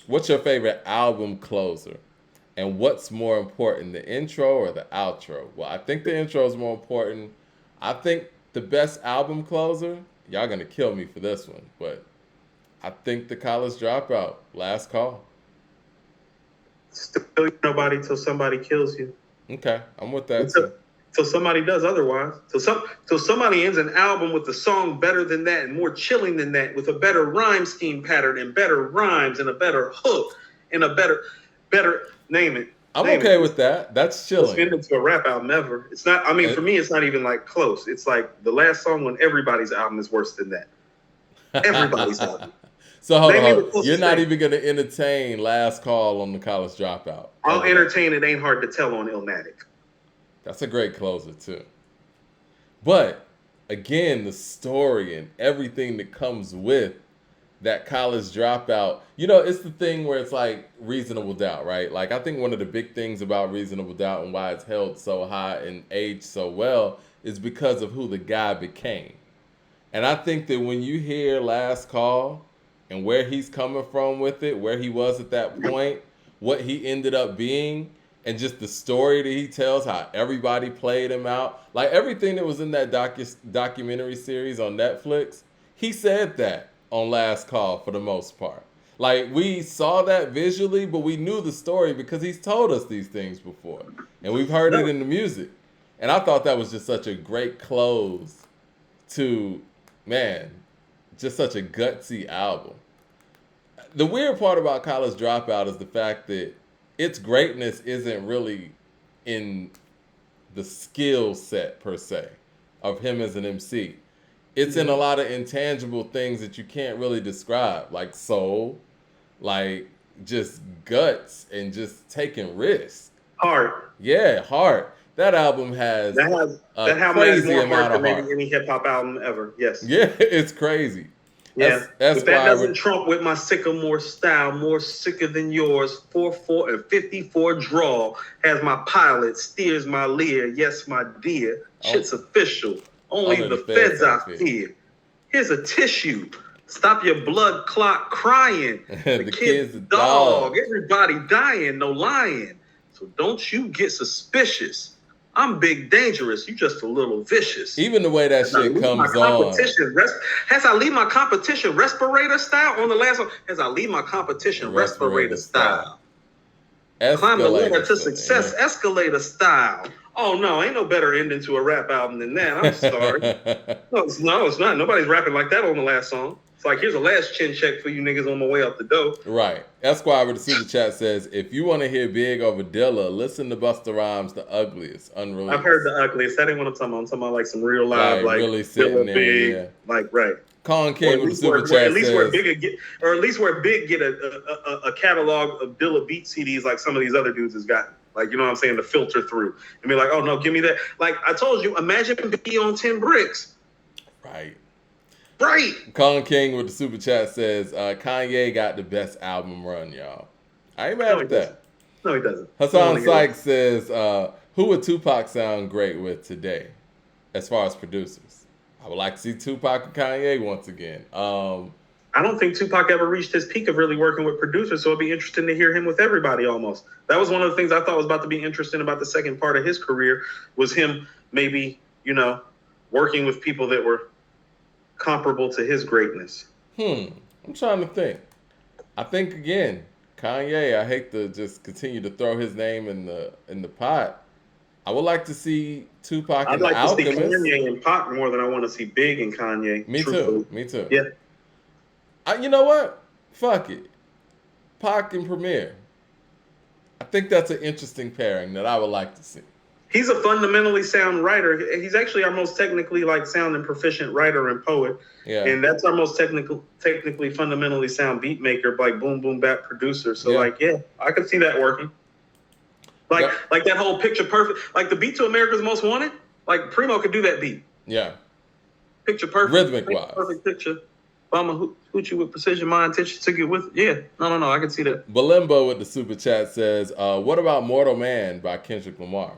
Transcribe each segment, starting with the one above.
what's your favorite album closer? And what's more important, the intro or the outro? Well, I think the intro is more important. I think the best album closer, y'all gonna kill me for this one, but I think the College Dropout, Last Call. Still nobody till somebody kills you. Okay, I'm with that too. Till somebody does otherwise. Till somebody ends an album with a song better than that and more chilling than that, with a better rhyme scheme pattern and better rhymes and a better hook and a better name it. I'm okay with that. That's chilling. It's into a rap album ever. It's not. I mean, for me, it's not even like close. It's like the last song on everybody's album is worse than that. Everybody's album. So hold on. You're not even going to entertain Last Call on the College Dropout. I'll entertain It Ain't Hard to Tell on Illmatic. That's a great closer too. But again, the story and everything that comes with that College Dropout, you know, it's the thing where it's like Reasonable Doubt, right? Like, I think one of the big things about Reasonable Doubt and why it's held so high and aged so well is because of who the guy became. And I think that when you hear Last Call and where he's coming from with it, where he was at that point, what he ended up being, and just the story that he tells, how everybody played him out, like everything that was in that documentary series on Netflix, he said that on Last Call for the most part. Like, we saw that visually, but we knew the story because he's told us these things before, and we've heard it in the music. And I thought that was just such a great close to, man, just such a gutsy album. The weird part about College Dropout is the fact that its greatness isn't really in the skill set per se of him as an MC. It's in a lot of intangible things that you can't really describe, like soul, like just guts and just taking risks. Heart. Yeah, heart. That album has that album crazy has more amount heart of than heart. maybe any hip hop album ever. Yes. Yeah, it's crazy. Yeah, that's but that why doesn't trump with my sycamore style, more sicker than yours. 4-4 and 54 draw has my pilot, steers my leer. Yes, my dear, shit's official. Only the feds I fear. Here's a tissue. Stop your blood clot crying. The kid's a dog. Everybody dying, no lying. So don't you get suspicious. I'm big dangerous. You just a little vicious. Even the way that shit comes on. As I leave my competition respirator style on the last one. As I leave my competition respirator style. Climb the ladder to success, escalator style. Oh no, ain't no better ending to a rap album than that. I'm sorry. No, it's not. Nobody's rapping like that on the last song. It's like, here's a last chin check for you niggas on my way out the door. Right. Esquire with the super chat says, if you want to hear Big over Dilla, listen to Busta Rhymes' The Ugliest, unreleased. I've heard The Ugliest. That ain't what I'm talking about. I'm talking about like some real live, like really sitting there, Big, yeah. like, right. Con King with the super chat at least says, where Big get a catalog of Dilla beat CDs like some of these other dudes has gotten. Like, you know what I'm saying, to filter through. And be like, oh no, give me that. Like I told you, imagine Big on 10 bricks. Right. Right. Con King with the super chat says, Kanye got the best album run, y'all. I ain't mad at that. No, he doesn't. Hassan Sykes says, who would Tupac sound great with today as far as producers? I would like to see Tupac and Kanye once again. I don't think Tupac ever reached his peak of really working with producers, so it'd be interesting to hear him with everybody almost. That was one of the things I thought was about to be interesting about the second part of his career, was him maybe, you know, working with people that were comparable to his greatness. I'm trying to think. I think again, Kanye, I hate to just continue to throw his name in the pot. I would like to see Tupac and the Alchemist. I'd like to see Kanye and Pac more than I want to see Big and Kanye. Me too. Yeah. You know what? Fuck it. Pac and Premier. I think that's an interesting pairing that I would like to see. He's a fundamentally sound writer. He's actually our most technically sound and proficient writer and poet. Yeah. And that's our most technically fundamentally sound beat maker, like boom boom bap producer. So I could see that working. Like that whole Picture Perfect, like the beat to America's Most Wanted. Like Primo could do that beat. Yeah. Picture Perfect. Rhythmic wise. Perfect picture. I'ma hoot you with precision, my intention to get with. Yeah, no, I can see that. Balimbo with the super chat says, "What about Mortal Man by Kendrick Lamar?"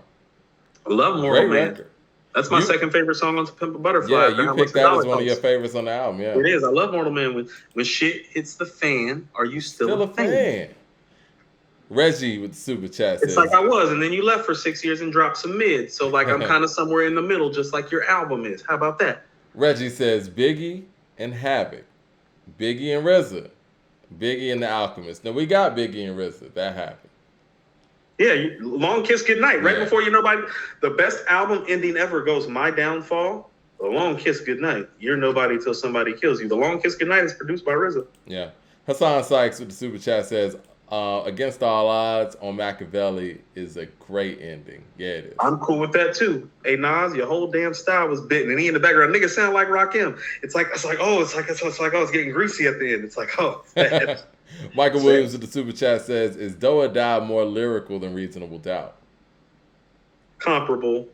I love Mortal Man. Record. That's my second favorite song on To Pimp a Butterfly. Yeah, you picked that as one of your favorites on the album. Yeah, it is. I love Mortal Man. When shit hits the fan, are you still a fan? Reggie with the super chat says, it's like I was, and then you left for 6 years and dropped some mids. So like I'm kind of somewhere in the middle, just like your album is. How about that? Reggie says Biggie and Havoc, Biggie and RZA, Biggie and the Alchemist. Now we got Biggie and RZA. That happened. Yeah, Long Kiss Goodnight. Right before you nobody, the best album ending ever goes My Downfall. The Long Kiss Goodnight. You're nobody till somebody kills you. The Long Kiss Goodnight is produced by RZA. Yeah. Hassan Sykes with the super chat says, Against All Odds on Machiavelli is a great ending. Yeah, it is. I'm cool with that too. Hey Nas, your whole damn style was bitten, and he in the background, nigga sound like Rakim. It's like it's getting greasy at the end. It's like, oh, it's Michael Williams with the super chat says, Is Do or Die more lyrical than Reasonable Doubt? Comparable.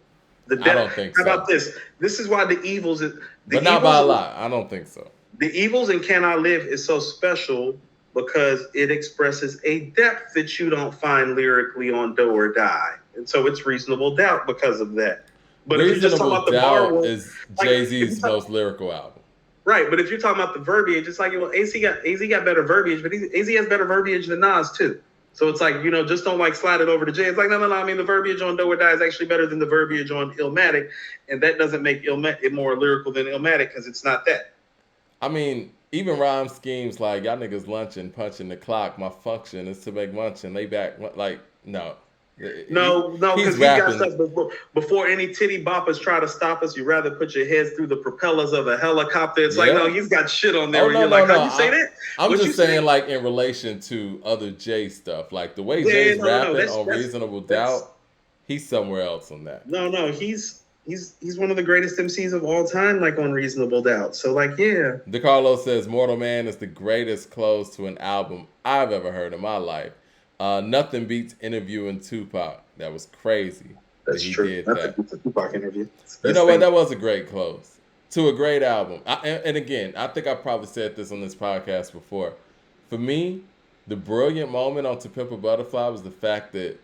I don't think so. How about this? This is why the Evils, but not by a lot. I don't think so. The Evils in Can I Live is so special because it expresses a depth that you don't find lyrically on Do or Die. And so it's Reasonable Doubt because of that. But if you're just talking about the bar work, is Jay-Z's most lyrical album. Right, but if you're talking about the verbiage, it's like, AZ got better verbiage, but AZ has better verbiage than Nas too. So it's like, just don't like slide it over to Jay. It's like, no. I mean, the verbiage on Do or Die is actually better than the verbiage on Illmatic, and that doesn't make it more lyrical than Illmatic because it's not that. I mean, even rhyme schemes like y'all niggas lunching, punching the clock. My function is to make munch and lay back. Like, no. No, because he got stuff before any titty boppers try to stop us. You rather put your heads through the propellers of a helicopter. It's like, no, he's got shit on there. You're like, how you say that? I'm just saying, like, in relation to other Jay stuff, like the way Jay's rapping on Reasonable Doubt, he's somewhere else on that. No, he's one of the greatest MCs of all time, like on Reasonable Doubt. So, like, yeah. DeCarlo says Mortal Man is the greatest close to an album I've ever heard in my life. Nothing beats interviewing Tupac. That was crazy. That's true. Nothing beats a Tupac interview. You know what? That was a great close to a great album. And again, I think I probably said this on this podcast before. For me, the brilliant moment on To Pimp a Butterfly was the fact that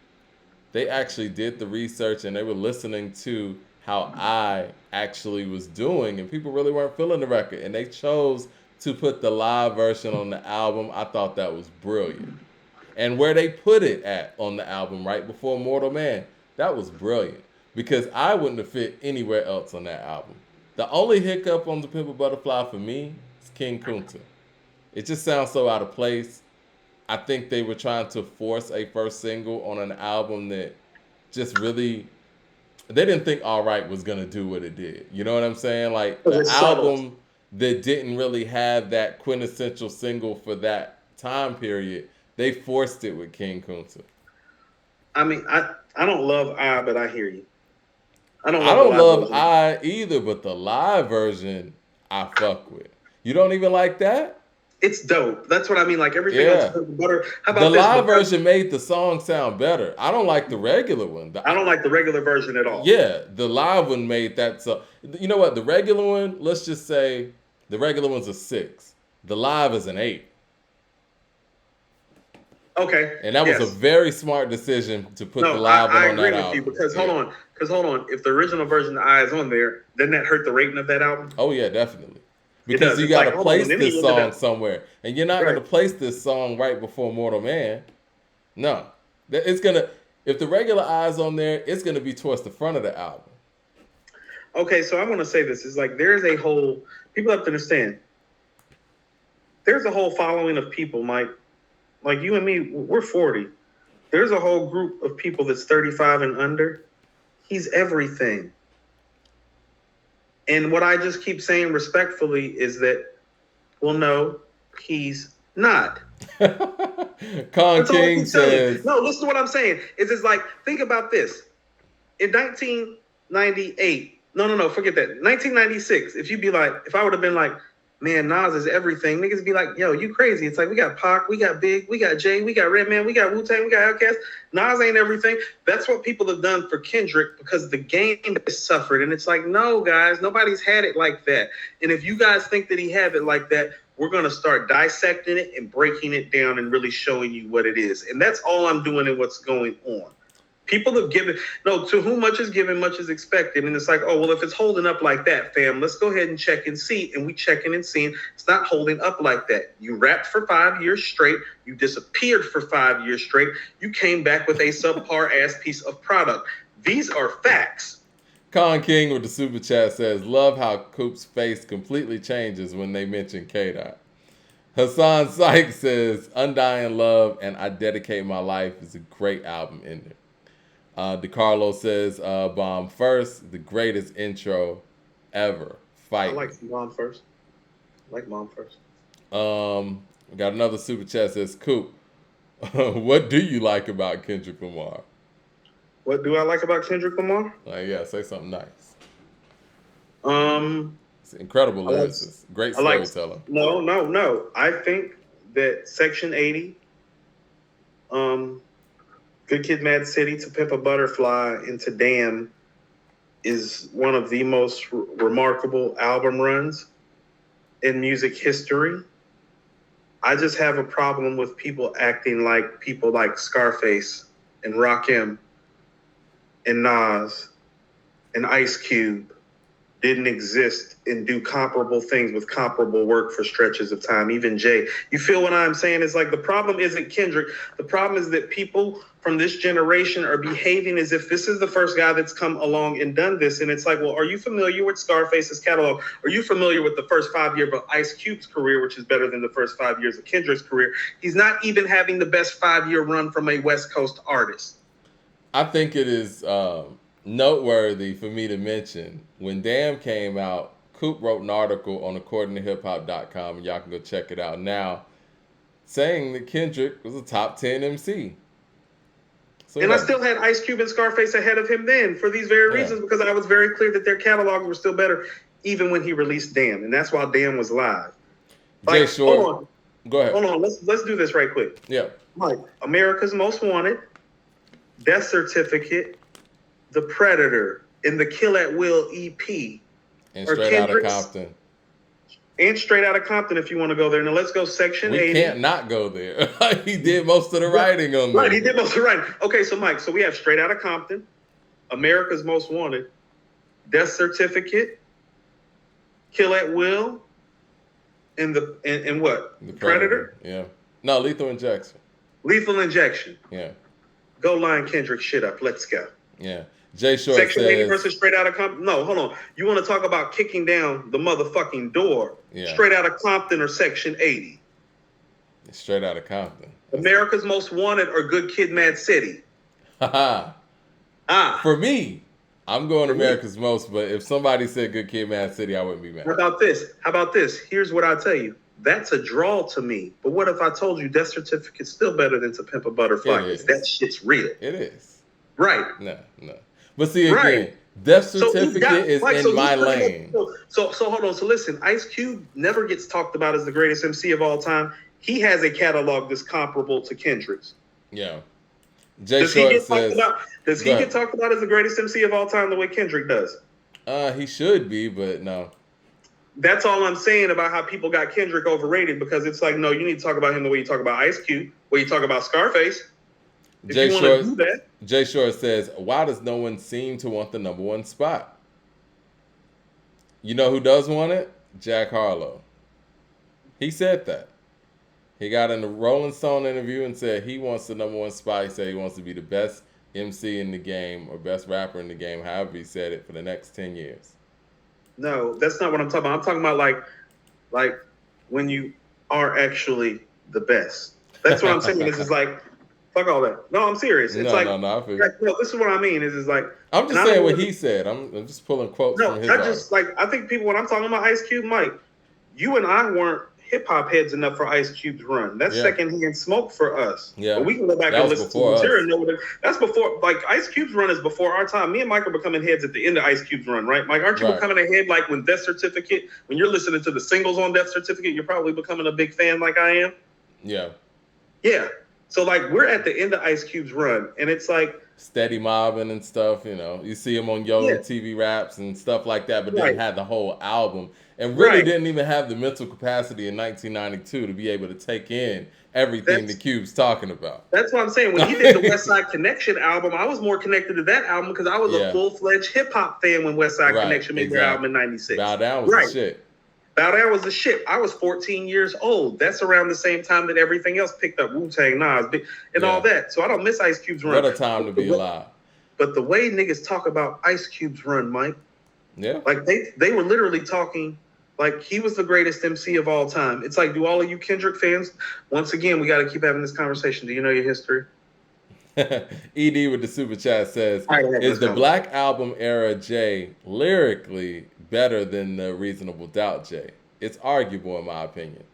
they actually did the research and they were listening to how I actually was doing, and people really weren't feeling the record, and they chose to put the live version on the album. I thought that was brilliant. And where they put it at on the album right before Mortal Man, that was brilliant because I wouldn't have fit anywhere else on that album. The only hiccup on The Pimp a Butterfly for me is King Kunta. It just sounds so out of place. I think they were trying to force a first single on an album that just really, they didn't think All Right was going to do what it did. You know what I'm saying? Like, an album that didn't really have that quintessential single for that time period, they forced it with King Kunta. I mean, I don't love I, but I hear you. I don't love I either, but the live version I fuck with. You don't even like that? It's dope. That's what I mean. Like everything else is better. How about the live version made the song sound better. I don't like the regular one. I don't like the regular version at all. Yeah, the live one made that so. You know what? The regular one, let's just say the regular one's a 6. The live is an 8. Okay. And that was a very smart decision to put the live one on that album. I agree with you because hold on. If the original version of I is on there, doesn't that hurt the rating of that album? Oh yeah, definitely. Because you got to place this song somewhere, and you're not going to place this song right before Mortal Man. No, it's gonna. If the regular I's on there, it's gonna be towards the front of the album. Okay, so I want to say this is like there's a whole. People have to understand. There's a whole following of people, Mike. Like you and me, we're 40. There's a whole group of people that's 35 and under. He's everything. And what I just keep saying respectfully is that, well, no, he's not. Con King says. No, listen to what I'm saying. It's just like, think about this. In 1998, no, forget that. 1996, if I would have been like, man, Nas is everything. Niggas be like, yo, you crazy. It's like, we got Pac, we got Big, we got Jay, we got Redman, we got Wu-Tang, we got Outkast. Nas ain't everything. That's what people have done for Kendrick because the game has suffered. And it's like, no, guys, nobody's had it like that. And if you guys think that he have it like that, we're going to start dissecting it and breaking it down and really showing you what it is. And that's all I'm doing and what's going on. People have given, no, to whom much is given, much is expected. And it's like, oh, well, if it's holding up like that, fam, let's go ahead and check and see. And we checking and seeing it's not holding up like that. You rapped for 5 years straight. You disappeared for 5 years straight. You came back with a subpar ass piece of product. These are facts. Con King with the super chat says, love how Coop's face completely changes when they mention K-Dot. Hassan Sykes says, Undying Love and I Dedicate My Life is a great album ender. DeCarlo says, Bomb First, the greatest intro ever. Fight. I like Mom First. We got another super chat says, Coop, what do you like about Kendrick Lamar? What do I like about Kendrick Lamar? Yeah, say something nice. It's incredible lyricist. Great storyteller. No. I think that Section 80, Good Kid, Mad City, To Pimp a Butterfly, and To Damn is one of the most remarkable album runs in music history. I just have a problem with people acting like people like Scarface and Rakim and Nas and Ice Cube didn't exist and do comparable things with comparable work for stretches of time. Even Jay. You feel what I'm saying? It's like the problem isn't Kendrick. The problem is that people from this generation are behaving as if this is the first guy that's come along and done this. And it's like, well, are you familiar with Scarface's catalog? Are you familiar with the first 5 years of Ice Cube's career, which is better than the first 5 years of Kendrick's career? He's not even having the best 5-year run from a West Coast artist. I think it is noteworthy for me to mention when Damn came out, Coop wrote an article on accordingtohiphop.com, and y'all can go check it out now, saying that Kendrick was a top 10 MC. So, and I still had Ice Cube and Scarface ahead of him then for these very reasons, because I was very clear that their catalogs were still better even when he released Damn, and that's why Damn was live. Jay Short, hold on. Go ahead. Hold on, let's do this right quick. Yeah. Mike, America's Most Wanted, Death Certificate, The Predator, and the Kill at Will EP. And Straight Outta Compton. And Straight Outta Compton, if you want to go there. Now let's go Section 80. We can't not go there. He did most of the writing on Right, there. he did most of the writing. Okay, so Mike, so we have Straight Outta Compton, America's Most Wanted, Death Certificate, Kill at Will, and what? The Predator? Yeah. No, Lethal Injection. Lethal Injection. Yeah. Go line Kendrick shit up. Let's go. Yeah. Jay Short Section says, 80 versus Straight Outta Compton. No, hold on. You want to talk about kicking down the motherfucking door? Yeah. Straight Outta Compton or Section 80? Straight Outta Compton. America's Most Wanted or Good Kid, Mad City? For me, I'm going America's Most, but if somebody said Good Kid, Mad City, I wouldn't be mad. How about this? Here's what I tell you. That's a draw to me. But what if I told you Death Certificate's still better than To Pimp a Butterfly? Because that shit's real. It is. Right. No. But see, again, Death Certificate is in my lane. So hold on. So listen, Ice Cube never gets talked about as the greatest MC of all time. He has a catalog that's comparable to Kendrick's. Yeah. Jay Short says, does he get talked about as the greatest MC of all time the way Kendrick does? He should be, but no. That's all I'm saying about how people got Kendrick overrated, because it's like, no, you need to talk about him the way you talk about Ice Cube, the way you talk about Scarface. Jay Short says, why does no one seem to want the number one spot? You know who does want it? Jack Harlow. He said that. He got in the Rolling Stone interview and said he wants the number one spot. He said he wants to be the best MC in the game or best rapper in the game, however he said it, for the next 10 years. No, that's not what I'm talking about. I'm talking about like when you are actually the best. That's what I'm saying. This is like, fuck all that. No, I'm serious. It's I feel this is what I mean. Is like I'm just saying what he said. I'm just pulling quotes from his article. I think people, when I'm talking about Ice Cube, Mike, you and I weren't hip hop heads enough for Ice Cube's run. That's secondhand smoke for us. Yeah, but we can go back and listen to the material. That's before, like, Ice Cube's run is before our time. Me and Mike are becoming heads at the end of Ice Cube's run, right? Mike, aren't you becoming a head like when Death Certificate? When you're listening to the singles on Death Certificate, you're probably becoming a big fan like I am. Yeah. Yeah. So like we're at the end of Ice Cube's run, and it's like steady mobbing and stuff. You know, you see him on Yo TV raps and stuff like that, but then had the whole album. and really Right. didn't even have the mental capacity in 1992 to be able to take in everything That's the Cube's talking about. that's what I'm saying. When he did the West Side Connection album, I was more connected to that album because I was a Yeah. full-fledged hip-hop fan when West Side Right, Connection made their album in exactly. '96. Bow Down was Right. the shit. Bow Down was the shit. I was 14 years old. That's around the same time that everything else picked up, Wu-Tang, Nas, and all Yeah. that. So I don't miss Ice Cube's run. What a time to be alive. But the way niggas talk about Ice Cube's run, Mike, Yeah. like they were literally talking like he was the greatest MC of all time. It's like, do all of you Kendrick fans, once again, we got to keep having this conversation. Do you know your history? ED with the super chat says, is the Black Album era J lyrically better than the Reasonable Doubt J? It's arguable in my opinion.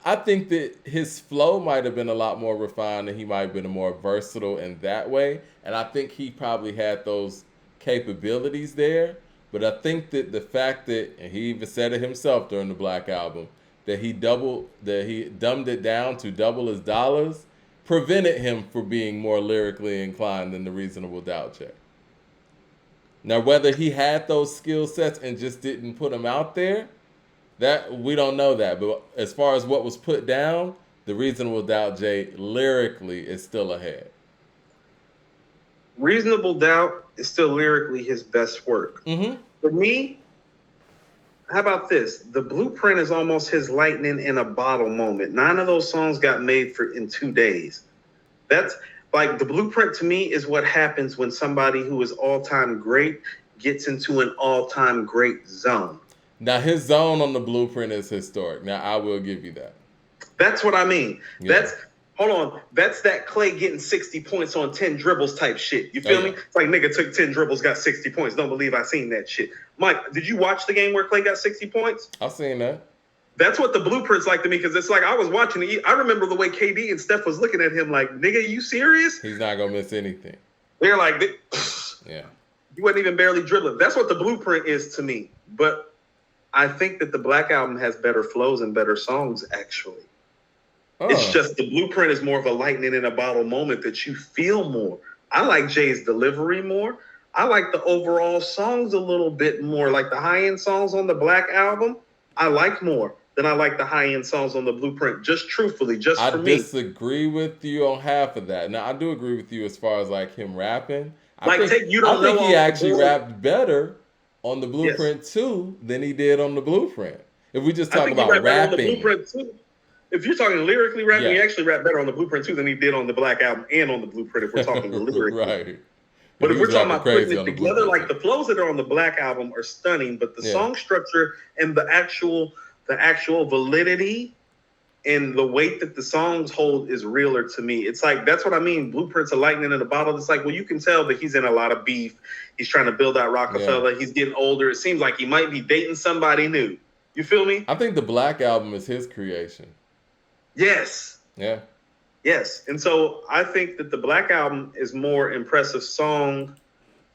I think that his flow might have been a lot more refined and he might have been more versatile in that way. And I think he probably had those capabilities there. But I think that the fact that, and he even said it himself during the Black Album, that he dumbed it down to double his dollars, prevented him from being more lyrically inclined than the Reasonable Doubt J. Now, whether he had those skill sets and just didn't put them out there, that we don't know that. But as far as what was put down, the Reasonable Doubt J lyrically is still ahead. Reasonable Doubt is still lyrically his best work. Mm-hmm. For me, how about this? The Blueprint is almost his lightning in a bottle moment. 9 of those songs got made in 2 days. That's like the Blueprint to me is what happens when somebody who is all-time great gets into an all-time great zone. Now, his zone on the Blueprint is historic. Now, I will give you that. That's what I mean. Yeah. Hold on. That's that Clay getting 60 points on 10 dribbles type shit. You feel me? It's like nigga took 10 dribbles, got 60 points. Don't believe I seen that shit. Mike, did you watch the game where Clay got 60 points? I've seen that. That's what the Blueprint's like to me because it's like I was watching it. I remember the way KD and Steph was looking at him like, nigga, you serious? He's not going to miss anything. They're like, yeah. You wasn't even barely dribbling. That's what the Blueprint is to me. But I think that the Black Album has better flows and better songs, actually. Oh. It's just the Blueprint is more of a lightning in a bottle moment that you feel more. I like Jay's delivery more. I like the overall songs a little bit more. Like the high-end songs on the Black Album, I like more than I like the high-end songs on the Blueprint. Just truthfully, just for me. I disagree with you on half of that. Now, I do agree with you as far as like him rapping. I think he actually rapped better on the Blueprint 2 than he did on the Blueprint. If we just talk about rapping. On the Blueprint 2. If you're talking lyrically rapping, he actually rapped better on the Blueprint 2 than he did on the Black Album and on the Blueprint if we're talking lyrically. Right. But if we're talking about putting it together, like the flows that are on the Black Album are stunning, but the song structure and the actual validity and the weight that the songs hold is realer to me. It's like, that's what I mean. Blueprint's a lightning in a bottle. It's like, well, you can tell that he's in a lot of beef. He's trying to build out Rockefeller. Yeah. He's getting older. It seems like he might be dating somebody new. You feel me? I think the Black Album is his creation. Yes. Yeah. Yes. And so I think that the Black Album is more impressive song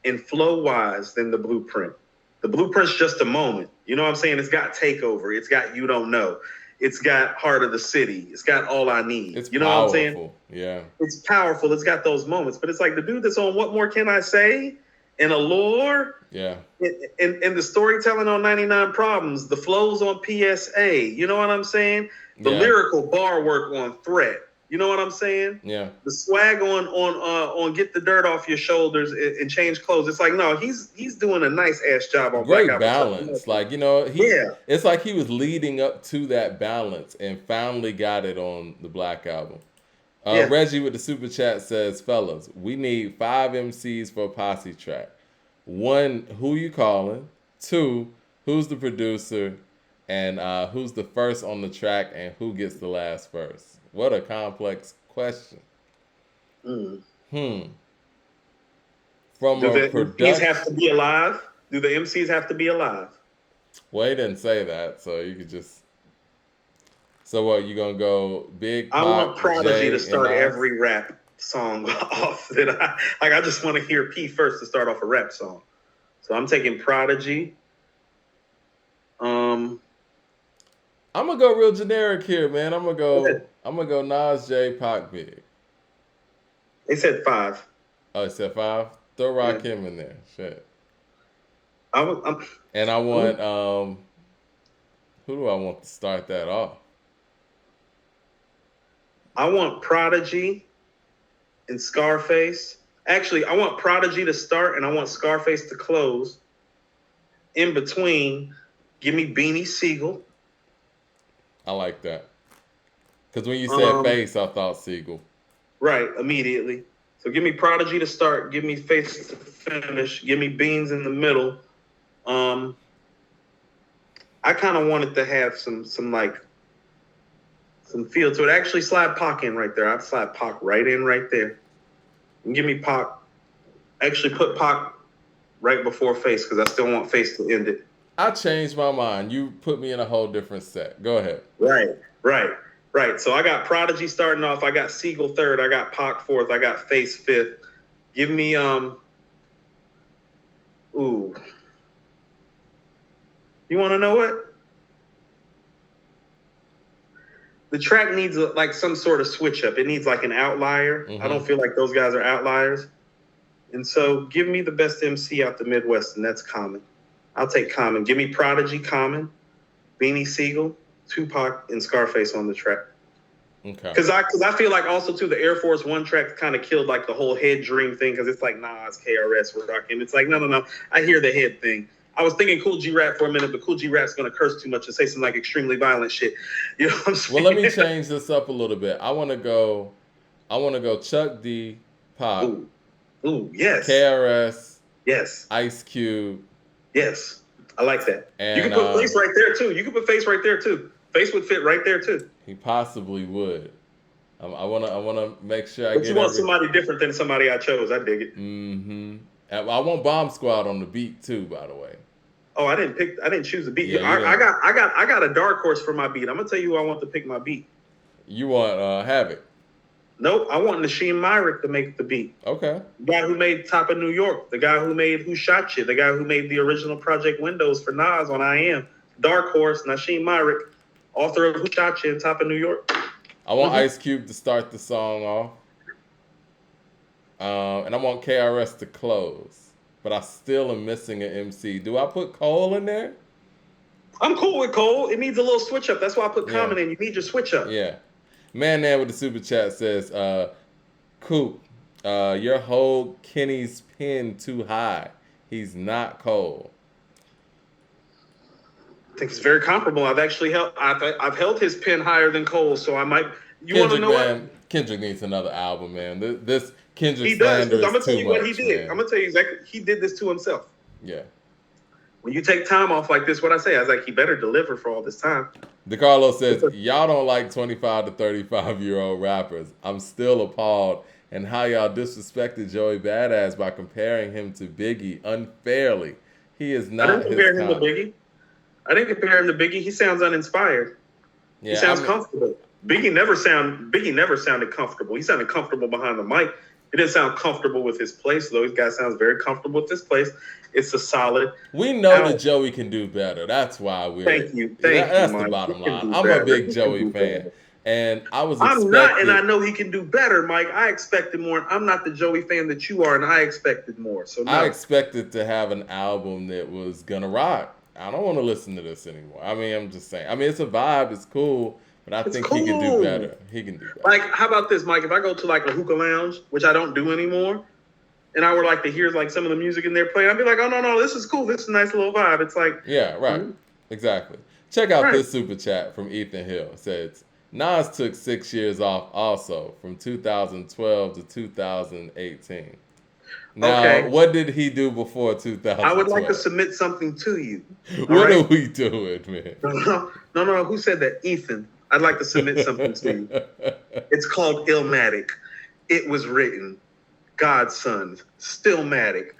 and flow-wise than the Blueprint. The Blueprint's just a moment. You know what I'm saying? It's got Takeover. It's got You Don't Know. It's got Heart of the City. It's got All I Need. It's you know powerful. What I'm saying? Yeah. It's powerful. It's got those moments. But it's like the dude that's on What More Can I Say? And Allure. Yeah. And the storytelling on 99 Problems. The flows on PSA. You know what I'm saying? The lyrical bar work on Threat. You know what I'm saying? Yeah. The swag on Get the Dirt Off Your Shoulders and Change Clothes. It's like, no, he's doing a nice ass job on Great Black balance. Like, you know, it's like he was leading up to that balance and finally got it on the Black Album. Reggie with the super chat says, fellas, we need 5 MCs for a posse track. 1, who you calling? 2, who's the producer? And who's the first on the track and who gets the last verse? What a complex question. Mm. From Do the MCs have to be alive? Do the MCs have to be alive? Well, he didn't say that, so you could just. So what, you gonna go Big Pop, I want Prodigy Jay, to start every rap song off. I just want to hear P first to start off a rap song. So I'm taking Prodigy. I'm gonna go real generic here, man. I'm gonna go Nas, J, Pac, Big. They said 5. Oh, it said 5. Throw Rakim in there. Shit. I want Who do I want to start that off? I want Prodigy and Scarface. Actually, I want Prodigy to start and I want Scarface to close. In between, give me Beanie Siegel. I like that. Because when you said Face, I thought Siegel. Right, immediately. So give me Prodigy to start, give me Face to finish, give me Beans in the middle. I kind of wanted to have some feel to it. Actually, slide Pac in right there. I'd slide Pac right in right there. And give me Pac. Actually, put Pac right before Face because I still want Face to end it. I changed my mind. You put me in a whole different set. Go ahead. Right. So I got Prodigy starting off. I got Siegel third. I got Pac fourth. I got Face fifth. Give me Ooh. You want to know what? The track needs like some sort of switch up. It needs like an outlier. I don't feel like those guys are outliers. And so give me the best MC out the Midwest, and that's Common. I'll take Common. Give me Prodigy, Common, Beanie Siegel, Tupac, and Scarface on the track. Okay. Because I feel like also too the Air Force One track kind of killed like the whole head dream thing because it's like Nas, KRS, we're rocking. It's like no. I hear the head thing. I was thinking Cool G Rap for a minute, but Cool G Rap's gonna curse too much and say some like extremely violent shit. You know what I'm saying? Well, let me change this up a little bit. I want to go Chuck D, Pop. Ooh, yes. KRS. Yes. Ice Cube. Yes. I like that. And, you can put Face right there too. Face would fit right there too. He possibly would. I wanna make sure But you want somebody different than somebody I chose. I dig it. Mm-hmm. I want Bomb Squad on the beat too, by the way. Oh, I didn't choose a beat. Yeah, I got a dark horse for my beat. I'm gonna tell you who I want to pick my beat. You want Havoc? Nope, I want Nasheem Myrick to make the beat. Okay. The guy who made Top of New York, the guy who made Who Shot You, the guy who made the original Project Windows for Nas on I Am. Dark horse, Nasheem Myrick, author of Who Shot You and Top of New York. I want Ice Cube to start the song off. And I want KRS to close. But I still am missing an MC. Do I put Cole in there? I'm cool with Cole. It needs a little switch up. That's why I put Common in. You need your switch up. Yeah. Man with the super chat says, Coop, your hold Kenny's pin too high. He's not Cole. I think it's very comparable. I've actually I've held his pin higher than Cole, so I might. You want to know what? Kendrick needs another album, man. This Kendrick he does. slander I'm gonna is tell too you much, what he did. man. I'm gonna tell you exactly. He did this to himself. Yeah. When you take time off like this, what I say, I was like, he better deliver for all this time. DeCarlo says, y'all don't like 25 to 35-year-old rappers. I'm still appalled and how y'all disrespected Joey Badass by comparing him to Biggie unfairly. He is not I didn't compare him to Biggie. He sounds uninspired. Yeah, he sounds comfortable. Biggie never sounded comfortable. He sounded comfortable behind the mic. He didn't sound comfortable with his place, though. This guy sounds very comfortable with this place. It's a solid. We know that Joey can do better. That's why we're. Thank you. That's Mike. The bottom line. I'm a big Joey fan. And I'm not, and I know he can do better, Mike. I expected more. I'm not the Joey fan that you are, and I expected more. So no. I expected to have an album that was gonna rock. I don't want to listen to this anymore. I mean, I'm just saying. I mean, it's a vibe. It's cool. But I think he can do better. He can do better. Like, how about this, Mike? If I go to like a hookah lounge, which I don't do anymore, and I were like to hear like some of the music in there playing, I'd be like, oh no, this is cool. This is a nice little vibe. It's like, yeah, right, exactly. Check out this super chat from Ethan Hill. It says Nas took 6 years off also from 2012 to 2018. Now, what did he do before 2012? I would like to submit something to you. What are we doing, man? No. Who said that? Ethan. I'd like to submit something to you. It's called Illmatic. It was written. God's Sons. Stillmatic.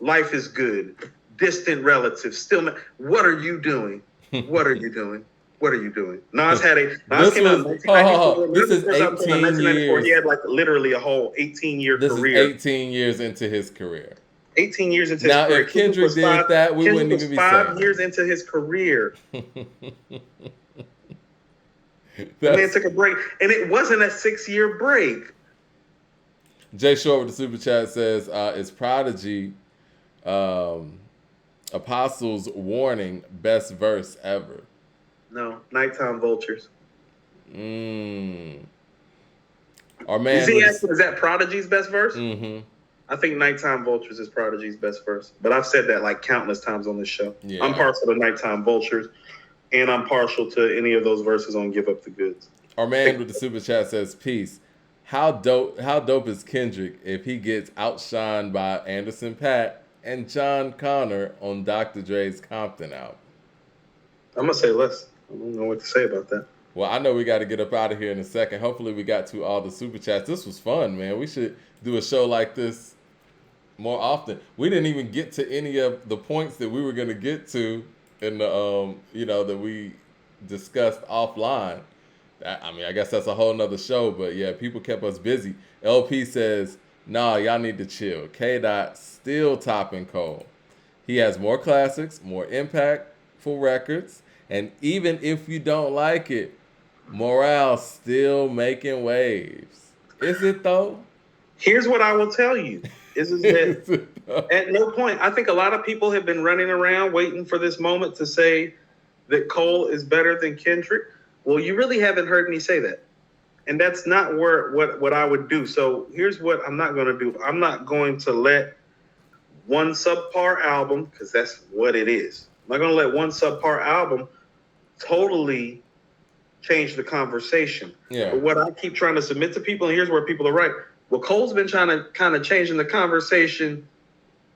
Life is Good. Distant Relatives. What are you doing? What are you doing? What are you doing? Nas had a. Nas came out in 1994. This is 18 years. He had like literally a whole 18-year career. This is 18 years into his career. 18 years into his career. Now, if Kendrick did that, we wouldn't even be saying. 5 years into his career. The man took a break, and it wasn't a 6-year break. Jay Short with the super chat says, "Is Prodigy Apostles' Warning best verse ever?" No, Nighttime Vultures. Mm. Our Is man he with asking, is that Prodigy's best verse? mm-hmm. I think Nighttime Vultures is Prodigy's best verse. But I've said that like countless times on this show. Yeah. I'm partial to Nighttime Vultures, and I'm partial to any of those verses on Give Up the Goods. Our man with the super chat says, "Peace. How dope is Kendrick if he gets outshined by Anderson .Paak and John Connor on Dr. Dre's Compton album?" I'm going to say less. I don't know what to say about that. Well, I know we got to get up out of here in a second. Hopefully we got to all the super chats. This was fun, man. We should do a show like this more often. We didn't even get to any of the points that we were going to get to in the that we discussed offline. I mean, I guess that's a whole nother show, but yeah, people kept us busy. LP says, "Nah, y'all need to chill. K-Dot still topping Cole. He has more classics, more impactful records, and even if you don't like it, morale still making waves. Is it though?" Here's what I will tell you. Is that at no point, I think a lot of people have been running around waiting for this moment to say that Cole is better than Kendrick. Well, you really haven't heard me say that. And that's not what I would do. So here's what I'm not going to do. I'm not going to let one subpar album, because that's what it is. I'm not going to let one subpar album totally change the conversation. Yeah. But what I keep trying to submit to people, and here's where people are right. Well, Cole's been trying to kind of changing the conversation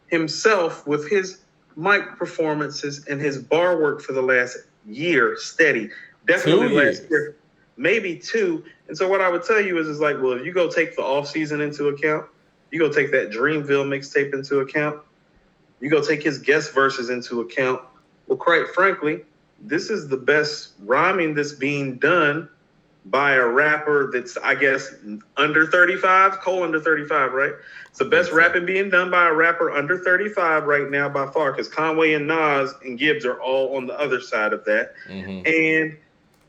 himself with his mic performances and his bar work for the last year, steady. Definitely last year, maybe 2. And so what I would tell you is like, well, if you go take the off season into account, you go take that Dreamville mixtape into account, you go take his guest verses into account. Well, quite frankly, this is the best rhyming that's being done by a rapper that's, I guess, under 35, Cole under 35, right? It's the best rapping being done by a rapper under 35 right now by far, because Conway and Nas and Gibbs are all on the other side of that. Mm-hmm. And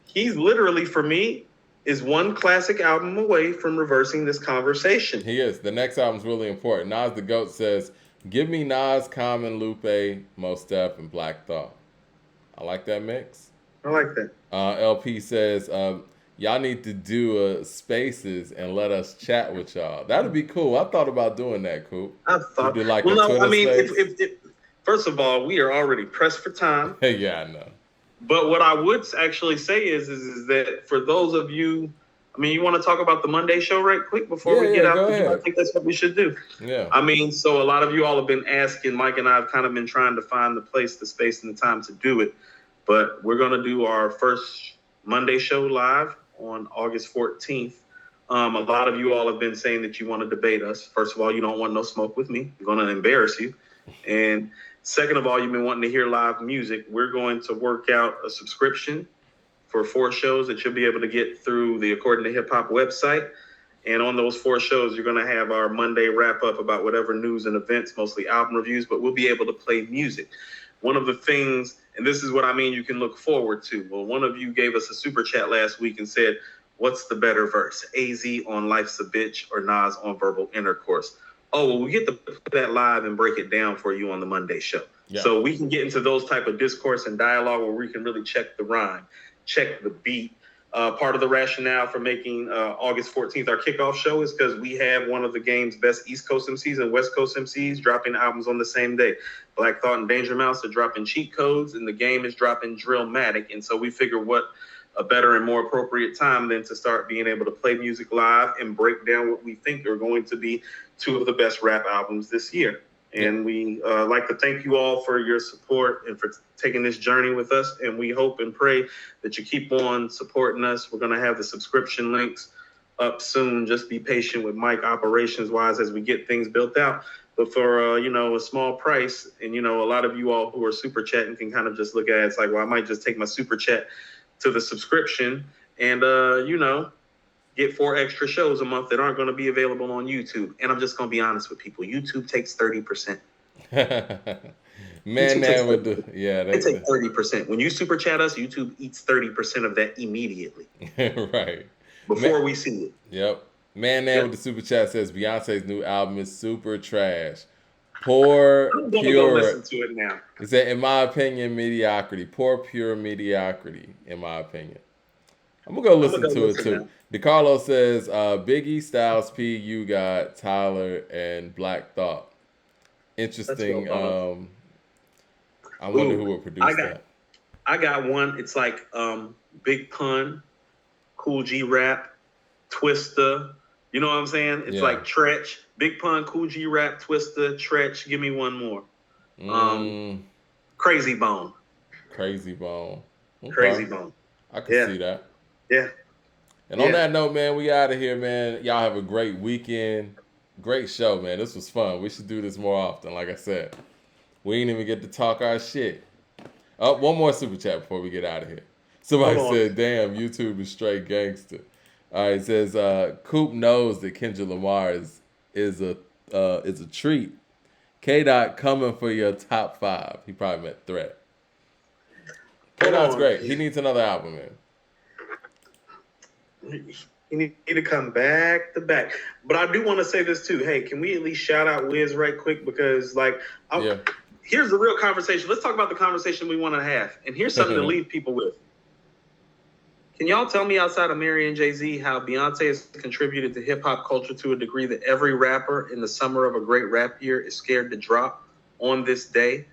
he's literally, for me, is one classic album away from reversing this conversation. He is. The next album's really important. Nas the GOAT says, "Give me Nas, Common, Lupe, Mos Def, and Black Thought." I like that mix. I like that. LP says, "Y'all need to do Spaces and let us chat with y'all." That'd be cool. I thought about doing that, Coop. I thought. Do like well, no, Twitter I mean, space? if first of all, we are already pressed for time. Yeah, I know. But what I would actually say is that for those of you, I mean, you want to talk about the Monday show right quick before we get out? I think that's what we should do. Yeah. I mean, so a lot of you all have been asking. Mike and I have kind of been trying to find the place, the space, and the time to do it. But we're going to do our first Monday show live on August 14th. A lot of you all have been saying that you want to debate us. First of all, you don't want no smoke with me. I'm going to embarrass you. And second of all, you've been wanting to hear live music. We're going to work out a subscription for 4 shows that you'll be able to get through the According to Hip Hop website. And on those 4 shows, you're going to have our Monday wrap up about whatever news and events, mostly album reviews, but we'll be able to play music. One of the things, and this is what I mean you can look forward to. Well, one of you gave us a super chat last week and said, what's the better verse, AZ on Life's a Bitch or Nas on Verbal Intercourse? Oh, well, we get to put that live and break it down for you on the Monday show. Yeah. So we can get into those type of discourse and dialogue where we can really check the rhyme, check the beat. Part of the rationale for making August 14th our kickoff show is because we have one of the game's best East Coast MCs and West Coast MCs dropping albums on the same day. Black Thought and Danger Mouse are dropping Cheat Codes, and the game is dropping Drillmatic. And so we figure what a better and more appropriate time than to start being able to play music live and break down what we think are going to be 2 of the best rap albums this year. And we like to thank you all for your support and for taking this journey with us. And we hope and pray that you keep on supporting us. We're going to have the subscription links up soon. Just be patient with Mike operations wise as we get things built out. But for, a small price, and, a lot of you all who are super chatting can kind of just look at it. It's like, well, I might just take my super chat to the subscription and, get 4 extra shows a month that aren't going to be available on YouTube. And I'm just going to be honest with people. YouTube takes 30%. Man, that would do. Yeah, they take 30%. When you super chat us, YouTube eats 30% of that immediately. Right. Before we see it. Yep. Man, with the super chat says Beyonce's new album is super trash. Poor, I'm gonna go pure. listen to it now. He said, in my opinion, mediocrity. Poor, pure mediocrity, in my opinion. I'm gonna go listen to it too. Now. DeCarlo says, Biggie, Styles P, You Got, Tyler, and Black Thought. Interesting. I wonder who would produce that. I got one. It's like Big Pun, Cool G Rap, Twista. You know what I'm saying? It's like Tretch, Big Pun, Cool G Rap, Twista, Tretch. Give me one more. Crazy Bone. Crazy Bone. Okay. Crazy Bone. I can see that. Yeah. And on that note, man, we out of here, man. Y'all have a great weekend. Great show, man. This was fun. We should do this more often, like I said. We didn't even get to talk our shit. Oh, one more super chat before we get out of here. Somebody said, damn, YouTube is straight gangster. All right, it says, Coop knows that Kendrick Lamar is a treat. K-Dot coming for your top 5. He probably meant threat. K-Dot's great. He needs another album, man. You need to come back to back. But I do want to say this too. Hey, can we at least shout out Wiz right quick? Because here's the real conversation. Let's talk about the conversation we want to have. And here's something to leave people with. Can y'all tell me outside of Mary and Jay-Z how Beyoncé has contributed to hip-hop culture to a degree that every rapper in the summer of a great rap year is scared to drop on this day?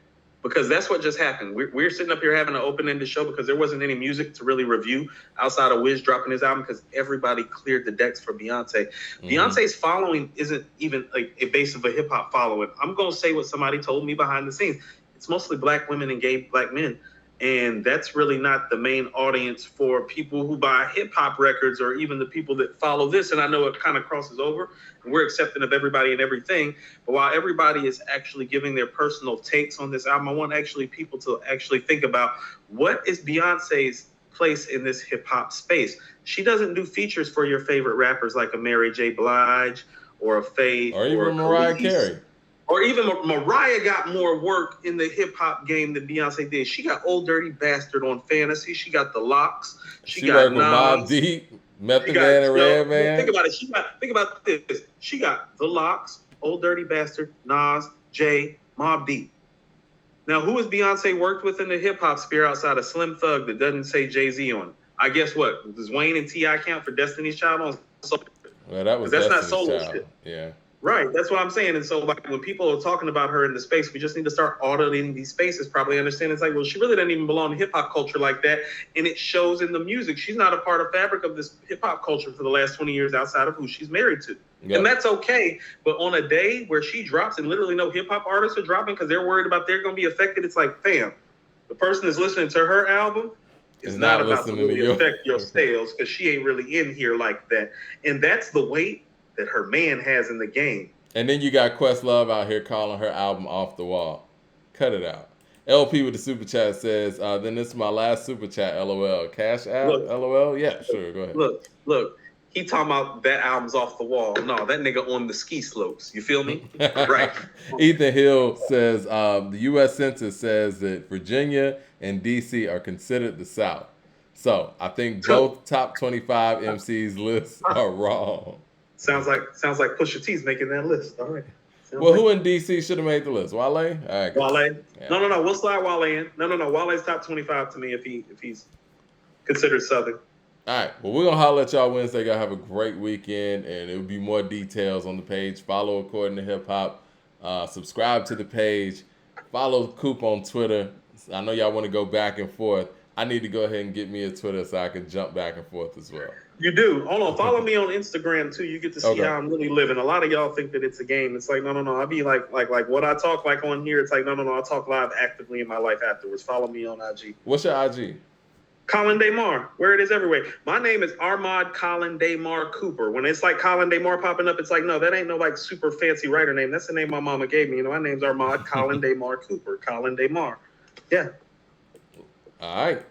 Because that's what just happened. We're sitting up here having an open-ended show because there wasn't any music to really review outside of Wiz dropping his album because everybody cleared the decks for Beyonce. Mm-hmm. Beyonce's following isn't even like a base of a hip-hop following. I'm going to say what somebody told me behind the scenes. It's mostly black women and gay black men. And that's really not the main audience for people who buy hip-hop records or even the people that follow this. And I know it kind of crosses over. And we're accepting of everybody and everything. But while everybody is actually giving their personal takes on this album, I want people to actually think about what is Beyonce's place in this hip-hop space. She doesn't do features for your favorite rappers like a Mary J. Blige or a Faith or even Mariah Carey. Or even Mariah got more work in the hip-hop game than Beyonce did. She got Old Dirty Bastard on Fantasy. She got The Locks. She got Nas. Mobb Deep, Method Man and Redman. Think about it. Think about this. She got The Locks, Old Dirty Bastard, Nas, Jay, Mobb Deep. Now, who has Beyonce worked with in the hip-hop sphere outside of Slim Thug that doesn't say Jay-Z on it? I guess what? Does Wayne and T.I. count for Destiny's Child on solo? Well, that was Destiny's not solo Child. Shit. Yeah. Right, that's what I'm saying. And so, like, when people are talking about her in the space, we just need to start auditing these spaces, probably understand it's like, well, she really doesn't even belong to hip-hop culture like that, and it shows in the music. She's not a part of fabric of this hip-hop culture for the last 20 years outside of who she's married to. Yep. And that's okay, but on a day where she drops and literally no hip-hop artists are dropping because they're worried about they're going to be affected, it's like, fam, the person that's listening to her album is not about to really affect your sales because she ain't really in here like that. And that's the weight that her man has in the game. And then you got Questlove out here calling her album off the wall. Cut it out. LP with the super chat says, then this is my last super chat, LOL. Cash App, LOL? Yeah, sure, go ahead. Look. He talking about that album's off the wall. No, that nigga on the ski slopes. You feel me? Right. Ethan Hill says, the U.S. Census says that Virginia and D.C. are considered the South. So I think both top 25 MCs lists are wrong. Sounds like Pusha T's making that list. All right. Who in DC should have made the list? Wale? All right. Wale? Yeah. No. We'll slide Wale in. No. Wale's top 25 to me if he's considered Southern. All right. Well, we're gonna holler at y'all Wednesday. Y'all have a great weekend, and there will be more details on the page. Follow According to Hip Hop. Subscribe to the page. Follow Coop on Twitter. I know y'all want to go back and forth. I need to go ahead and get me a Twitter so I can jump back and forth as well. You do. Hold on. Follow me on Instagram too. You get to see how I'm really living. A lot of y'all think that it's a game. It's like, no. I'll be like what I talk like on here. It's like, no. I talk live actively in my life afterwards. Follow me on IG. What's your IG? Colin Damar. Where it is everywhere. My name is Armand Colin Damar Cooper. When it's like Colin Damar popping up, it's like, no, that ain't no like super fancy writer name. That's the name my mama gave me. You know, my name's Armand Colin Damar Cooper. Colin Damar. Yeah. All right.